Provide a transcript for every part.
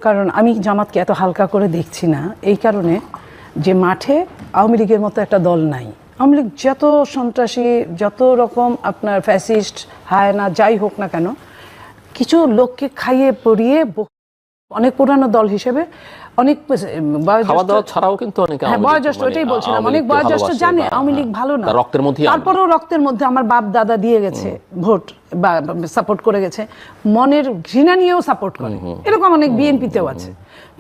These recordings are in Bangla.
কারণ আমি জামাতকে এত হালকা করে দেখছি না এই কারণে যে মাঠে আওয়ামী লীগের মতো একটা দল নাই। আওয়ামী লীগ যত সন্ত্রাসী, যত রকম আপনার ফ্যাসিস্ট, হায়না যাই হোক না কেন, কিছু লোককে খাইয়ে পরিয়ে অনেক পুরানো দল হিসেবে অনেক ছাড়াও কিন্তু বয়োজ্যেষ্ট, ওইটাই বলছিলাম, অনেক বয়োজ্যেষ্ট জানে আওয়ামী লীগ ভালো না, তারপরেও রক্তের মধ্যে আমার বাপ দাদা দিয়ে গেছে ভোট বা সাপোর্ট করে গেছে, মনের ঘৃণা নিয়েও সাপোর্ট করে, এরকম অনেক বিএনপিতেও আছে।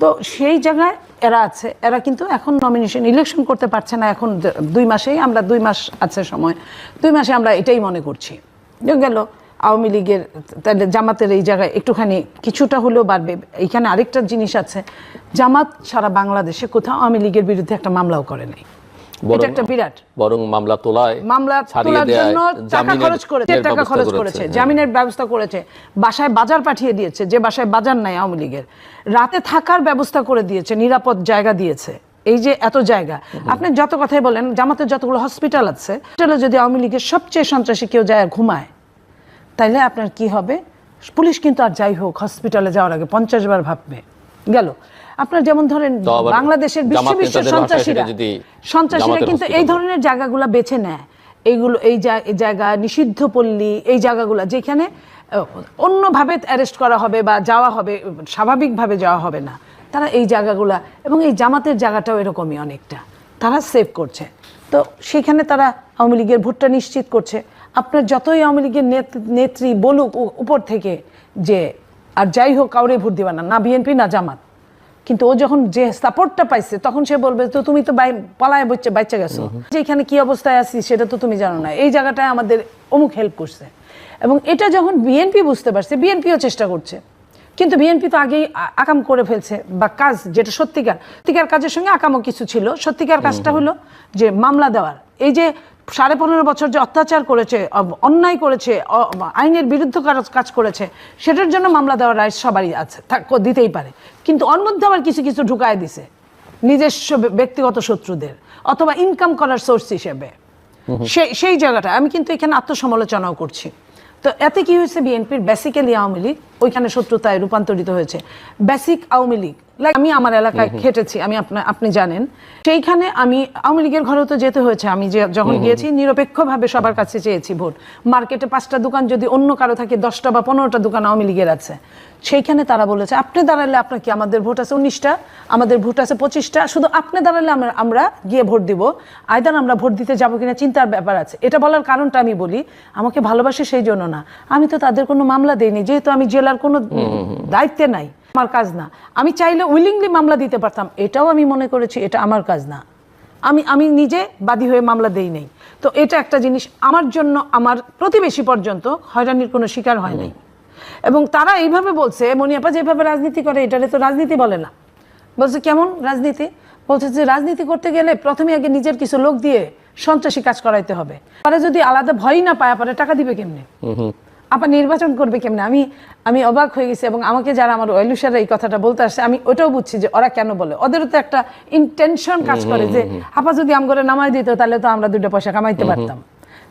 তো সেই জায়গায় এরা আছে, এরা কিন্তু এখন নমিনেশন ইলেকশন করতে পারছে না। এখন 2 মাসেই আমরা 2 মাস আছে সময়, 2 মাসে আমরা এটাই মনে করছি গেল আওয়ামী লীগের তাহলে জামাতের এই জায়গায় একটুখানি কিছুটা হলেও বাড়বে। এইখানে আরেকটা জিনিস আছে, জামাত সারা বাংলাদেশে কোথাও আওয়ামী লীগের বিরুদ্ধে একটা মামলাও করে নাই। এটা একটা বিরাট, বরং মামলা তোলার জন্য টাকা খরচ করেছে, জামিনের ব্যবস্থা করেছে, বাসায় বাজার পাঠিয়ে দিয়েছে, যে বাসায় বাজার নাই আওয়ামী লীগের, রাতে থাকার ব্যবস্থা করে দিয়েছে, নিরাপদ জায়গা দিয়েছে। এই যে এত জায়গা, আপনি যত কথাই বলেন, জামাতের যতগুলো হসপিটাল আছে, যদি আওয়ামী লীগের সবচেয়ে সন্ত্রাসী কেউ যায় ঘুমায়, তাইলে আপনার কি হবে? পুলিশ কিন্তু আর যাই হোক হসপিটালে যাওয়ার আগে 50 বার ভাববে। গেল আপনার যেমন ধরেন বাংলাদেশের বিশ্ব সন্ত্রাসীরা কিন্তু এই ধরনের জায়গাগুলো বেছে নেয়, এইগুলো এই জায়গা নিষিদ্ধ পল্লী, এই জায়গাগুলো যেখানে অন্যভাবে অ্যারেস্ট করা হবে বা যাওয়া হবে, স্বাভাবিকভাবে যাওয়া হবে না, তারা এই জায়গাগুলা, এবং এই জামাতের জায়গাটাও এরকমই অনেকটা তারা সেভ করছে। তো সেখানে তারা আওয়ামী লীগের ভোটটা নিশ্চিত করছে। আপনার যতই আওয়ামী লীগের নেত্রী বলুক উপর থেকে যে আর যাই হোক কাউরে ভোট দিবা না, না বিএনপি না জামাত, কিন্তু ও যখন যে সাপোর্টটা পাইছে তখন সে বলবে তো তুমি তো পালায় বাচ্চা গেছো, যে এখানে কি অবস্থায় আছি সেটা তো তুমি জানো না, এই জায়গাটায় আমাদের অমুক হেল্প করছে। এবং এটা যখন বিএনপি বুঝতে পারছে, বিএনপিও চেষ্টা করছে, কিন্তু বিএনপি তো আগেই আকাম করে ফেলছে, বা কাজ যেটা সত্যিকার কাজের সঙ্গে আকামও কিছু ছিল। সত্যিকার কাজটা হলো যে মামলা দেওয়ার, এই যে 15.5 বছর যে অত্যাচার করেছে, অন্যায় করেছে, আইনের বিরুদ্ধে কাজ করেছে, সেটার জন্য মামলা দেওয়ার রাইট সবারই আছে, দিতেই পারে। কিন্তু অন্য মধ্যে আবার কিছু কিছু ঢুকায় দিছে নিজস্ব ব্যক্তিগত শত্রুদের, অথবা ইনকাম করার সোর্স হিসেবে। সেই জায়গাটা আমি কিন্তু এখানে আত্মসমালোচনাও করছি। তো এতে কি হয়েছে, বিএনপির বেসিক্যালি আওয়ামী লীগ ওইখানে শত্রুতায় রূপান্তরিত হয়েছে। বেসিক আওয়ামী লীগ, আমি আমার এলাকায় খেটেছি, আমি আপনি জানেন, সেইখানে আমি আওয়ামী লীগের ঘরেও তো যেতে হয়েছে। আমি যখন গিয়েছি নিরপেক্ষভাবে সবার কাছে চেয়েছি ভোট। মার্কেটে 5টা দোকান যদি অন্য কারো থাকে, 10টা বা 15টা দোকান আওয়ামী লীগের আছে, সেইখানে তারা বলেছে আপনি দাঁড়ালে আপনার কি, আমাদের ভোট আছে 19টা, আমাদের ভোট আছে 25টা, শুধু আপনি দাঁড়ালে আমরা গিয়ে ভোট দিব, আইদার আমরা ভোট দিতে যাবো কিনা চিন্তার ব্যাপার আছে। এটা বলার কারণটা আমি বলি, আমাকে ভালোবাসে সেই জন্য না, আমি তো তাদের কোনো মামলা দেইনি, যেহেতু আমি জেলার কোনো দায়িত্বে নাই, আমার কাজ না। আমি চাইলে উইলিংলি মামলা দিতে পারতাম, এটাও আমি মনে করেছি এটা আমার কাজ না, আমি নিজে বাদী হয়ে মামলা দেই নাই। তো এটা একটা জিনিস, আমার জন্য আমার প্রতিবেশী পর্যন্ত হয়রানির কোনো শিকার হয় নাই। এবং তারা এইভাবে বলছে, মনিয়াপা যেভাবে রাজনীতি করে এটারে তো রাজনীতি বলে না। বলছে কেমন রাজনীতি? বলছে যে রাজনীতি করতে গেলে প্রথমে আগে নিজের কিছু লোক দিয়ে সন্ত্রাসী কাজ করাইতে হবে, তারা যদি আলাদা ভয় না পায়, পরে টাকা দিবে কেমনে, আবার নির্বাচন করবে কেমনে? আমি অবাক হয়ে গেছি। এবং আমাকে যারা আমার ওয়েলুসারা এই কথাটা বলতে আসছে, আমি ওটাও বুঝছি যে ওরা কেন বলে, ওদেরও তো একটা ইন্টেনশন কাজ করে যে আপা যদি আমগরে নামাই দিত তাহলে তো আমরা 2টা পয়সা কামাইতে পারতাম।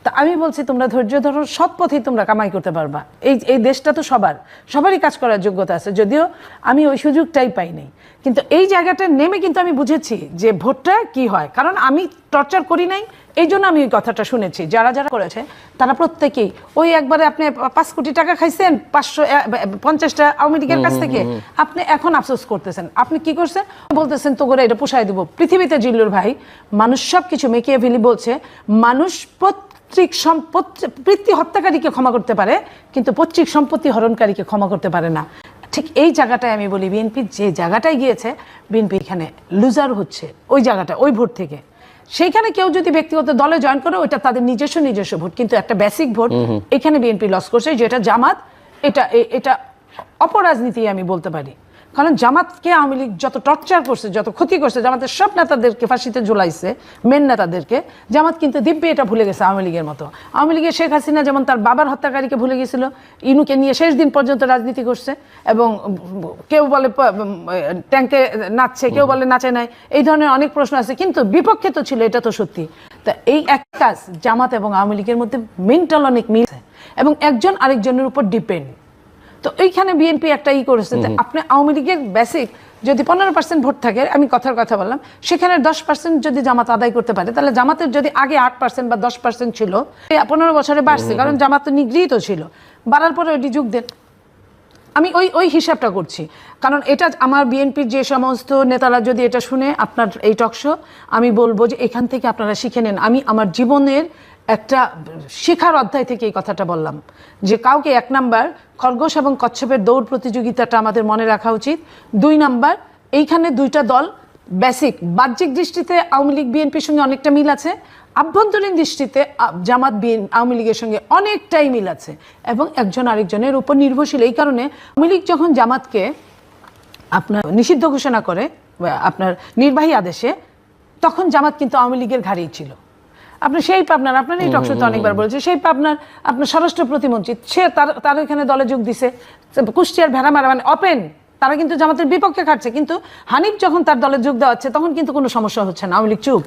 তা আমি বলছি তোমরা ধৈর্য ধরো, সৎ পথেই তোমরা কামাই করতে পারবা। এই দেশটা তো সবারই কাজ করার যোগ্যতা আছে, যদিও আমি ওই সুযোগটাই পাইনি। কিন্তু এই জায়গাটা নেমে কিন্তু আমি বুঝেছি যে ভোটটা কি হয়, কারণ আমি টর্চার করি নাই, এই জন্য আমি ওই কথাটা শুনেছি। যারা করেছে তারা প্রত্যেকেই ওই একবারে আপনি 5 কোটি টাকা খাইছেন 550টা আওয়ামী লীগের কাছ থেকে, আপনি এখন আফসোস করতেছেন। আপনি কি করছেন? বলতেছেন তো করে এটা পোষায় দিব। পৃথিবীতে জিল্লুর ভাই, মানুষ সব কিছু মেকিয়াভেলি বলছে, মানুষ প্রীতি হত্যাকারীকে ক্ষমা করতে পারে, কিন্তু পৈতৃক সম্পত্তি হরণকারীকে ক্ষমা করতে পারে না। ঠিক এই জায়গাটায় আমি বলি, বিএনপি যে জায়গাটায় গিয়েছে, বিএনপি এখানে লুজার হচ্ছে ওই জায়গাটা, ওই ভোট থেকে। সেইখানে কেউ যদি ব্যক্তিগত দলে জয়েন করে, ওইটা তাদের নিজস্ব ভোট, কিন্তু একটা বেসিক ভোট এখানে বিএনপি লস করছে, যেটা জামাত, এটা অপরাজনীতি আমি বলতে পারি। কারণ জামাতকে আওয়ামী লীগ যত টর্চার করছে, যত ক্ষতি করছে, জামাতের সব নেতাদেরকে ফাঁসিতে ঝুলাইছে, মেন নেতাদেরকে, জামাত কিন্তু দিব্যে এটা ভুলে গেছে আওয়ামী লীগের মতো। আওয়ামী লীগের শেখ হাসিনা যেমন তার বাবার হত্যাকারীকে ভুলে গেছিল, ইনুকে নিয়ে শেষ দিন পর্যন্ত রাজনীতি করছে, এবং কেউ বলে ট্যাঙ্কে নাচছে, কেউ বলে নাচে নাই, এই ধরনের অনেক প্রশ্ন আছে, কিন্তু বিপক্ষে তো ছিল, এটা তো সত্যি। তা এই এক কাজ জামাত এবং আওয়ামী লীগের মধ্যে মেন্টাল অনেক মিল আছে, এবং একজন আরেকজনের উপর ডিপেন্ড। তো তো এইখানে বিএনপি একটা করেছে যে আপনি আওয়ামী লীগের বেসিক যদি 15% ভোট থাকে, আমি কথার কথা বললাম, সেখানে 10% যদি জামাত আদায় করতে পারে, তাহলে জামাতের যদি আগে 8% বা 10% ছিল, 15 বছরে বাড়ছে, কারণ জামাত তো নিগৃহীত ছিল, বাড়ার পরে ওইটি যোগ দেন। আমি ওই হিসাবটা করছি, কারণ এটা আমার বিএনপির যে সমস্ত নেতারা যদি এটা শুনে আপনার এই টকশো, আমি বলবো যে এখান থেকে আপনারা শিখে নেন। আমি আমার জীবনের একটা শেখার অধ্যায় থেকে এই কথাটা বললাম যে কাউকে 1 নাম্বার খরগোশ এবং কচ্ছপের দৌড় প্রতিযোগিতাটা আমাদের মনে রাখা উচিত। 2 নাম্বার, এইখানে দুইটা দল বেসিক বাহ্যিক দৃষ্টিতে আওয়ামী লীগ বিএনপির সঙ্গে অনেকটা মিল আছে, আভ্যন্তরীণ দৃষ্টিতে জামাত আওয়ামী লীগের সঙ্গে অনেকটাই মিল আছে, এবং একজন আরেকজনের উপর নির্ভরশীল। এই কারণে আওয়ামী লীগ যখন জামাতকে আপনার নিষিদ্ধ ঘোষণা করে আপনার নির্বাহী আদেশে, তখন জামাত কিন্তু আওয়ামী লীগের ঘাড়েই ছিল। আপনি সেই পাবনার, আপনার এই টকশোতে অনেকবার বলেছে, সেই পাবনার আপনার স্বরাষ্ট্র প্রতিমন্ত্রী, সে তার এখানে দলে যোগ দিছে। কুষ্টিয়ার ভেড়ামারা মানে অপেন, তারা কিন্তু জামাতের বিপক্ষে খাটছে, কিন্তু হানিফ যখন তার দলে যোগ দেওয়া হচ্ছে তখন কিন্তু কোনো সমস্যা হচ্ছে না, আওয়ামী লীগ চুপ।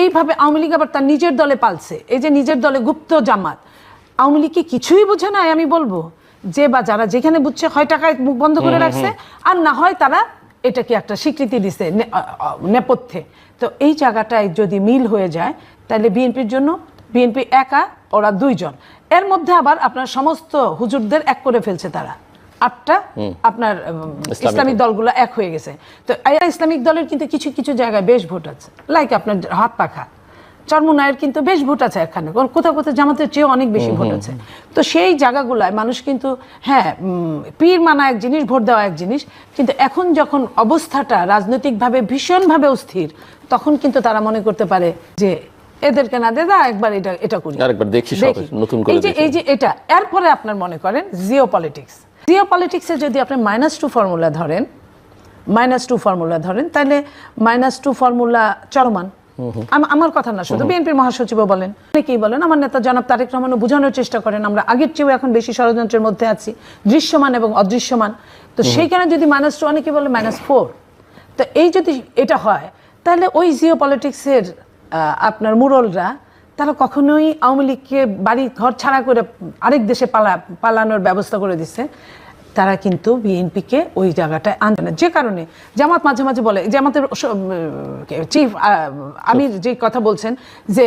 এইভাবে আওয়ামী লীগ আবার তার নিজের দলে পালছে। এই যে নিজের দলে গুপ্ত জামাত, আওয়ামী লীগ কি কিছুই বোঝে নাই? আমি বলবো যে বা যারা যেখানে বুঝছে, হয় টাকায় মুখ বন্ধ করে রাখছে, আর না হয় তারা এটাকে একটা স্বীকৃতি দিছে নেপথ্যে। তো এই জায়গাটায় যদি মিল হয়ে যায়, তাহলে বিএনপির জন্য, বিএনপি একা, ওরা 2 জন, এর মধ্যে আবার আপনার সমস্ত হুজুরদের এক করে ফেলছে তারা, 8টা আপনার ইসলামিক দলগুলো এক হয়ে গেছে। তো ইসলামিক দলের কিন্তু কিছু কিছু জায়গায় বেশ ভোট আছে, লাইক আপনার হাত পাখা চরমুনায়ের কিন্তু বেশ ভোট আছে এখানে, কোথাও কোথাও জামাতের চেয়ে অনেক বেশি ভোট আছে। তো সেই জায়গাগুলায় মানুষ কিন্তু, হ্যাঁ, পীর মানা এক জিনিস, ভোট দেওয়া এক জিনিস, কিন্তু এখন যখন অবস্থাটা রাজনৈতিকভাবে ভীষণভাবে অস্থির, তখন কিন্তু তারা মনে করতে পারে যে এদেরকে না দেদা একবার এটা করি, আরেকবার দেখি নতুন করে। এই যে এটা, এরপরে আপনার মনে করেন জিও পলিটিক্সে যদি আপনি -2 ফর্মুলা ধরেন, তাহলে -2 ফর্মুলা চলমান। আমার কথা না, শুধু বিএনপির মহাসচিবও বলেন, অনেকেই বলেন, আমার নেতা জনাব তারেক রহমানও বোঝানোর চেষ্টা করেন, আমরা আগের চেয়েও এখন বেশি ষড়যন্ত্রের মধ্যে আছি, দৃশ্যমান এবং অদৃশ্যমান। তো সেইখানে যদি -2, অনেকে বলে -4, তো এই যদি এটা হয়, তাহলে ওই জিও পলিটিক্সের আপনার মুরলরা তারা কখনোই আওয়ামী লীগকে বাড়ি ঘর ছাড়া করে আরেক দেশে পালানোর ব্যবস্থা করে দিচ্ছে। তারা কিন্তু বিএনপিকে ওই জায়গাটায় আনবে না। যে কারণে জামাত মাঝে মাঝে বলে, জামাতের চিফ আমির যে কথা বলছেন যে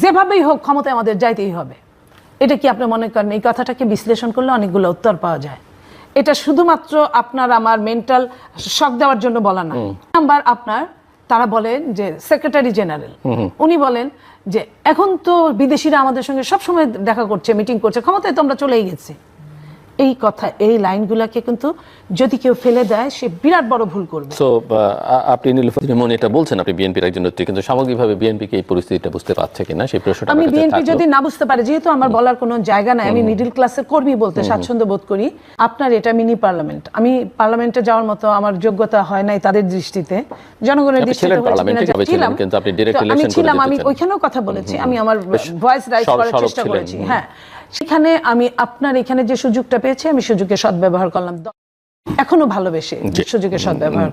যেভাবেই হোক ক্ষমতায় আমাদের যাইতেই হবে, এটা কি আপনি মনে করেন এই কথাটাকে বিশ্লেষণ করলে অনেকগুলো উত্তর পাওয়া যায়? এটা শুধুমাত্র আপনার আমার মেন্টাল শক দেওয়ার জন্য বলা না। নাম্বার আপনার, তারা বলেন যে সেক্রেটারি জেনারেল, উনি বলেন যে এখন তো বিদেশিরা আমাদের সঙ্গে সবসময় দেখা করছে, মিটিং করছে, ক্ষমতায় তো আমরা চলেই গেছি। এই কথা, এই লাইনগুলোকে কিন্তু যদি কেউ ফেলে দেয়, সে বিরাট বড় ভুল করবে। সো আপনি নীলুফার মনে এটা বলছেন, আপনি বিএনপির একজন নেত্রী, কিন্তু সামগ্রিকভাবে বিএনপি কি এই পরিস্থিতিটা বুঝতে পারছে কিনা, সেই প্রশ্নটা আমি বিএনপি যদি না বুঝতে পারে, যেহেতু আমার বলার কোনো জায়গা নাই, আমি মিডল ক্লাসের কর্মী বলতে স্বাচ্ছন্দ্য বোধ করি। আপনার এটা মিনি পার্লামেন্ট, আমি পার্লামেন্টে যাওয়ার মতো আমার যোগ্যতা হয় নাই তাদের দৃষ্টিতে, জনগণের দৃষ্টিতে আমি ছিলাম, আমি ওইখানেও কথা বলেছি, আমি আমার ভয়েস রাইজ করার চেষ্টা করেছি। হ্যাঁ, সেখানে আমি আপনার এখানে যে সুযোগটা পেয়েছি, আমি সুযোগের সদ্ব্যবহার করলাম, এখনো ভালোবেসে সুযোগের সদ্ব্যবহার।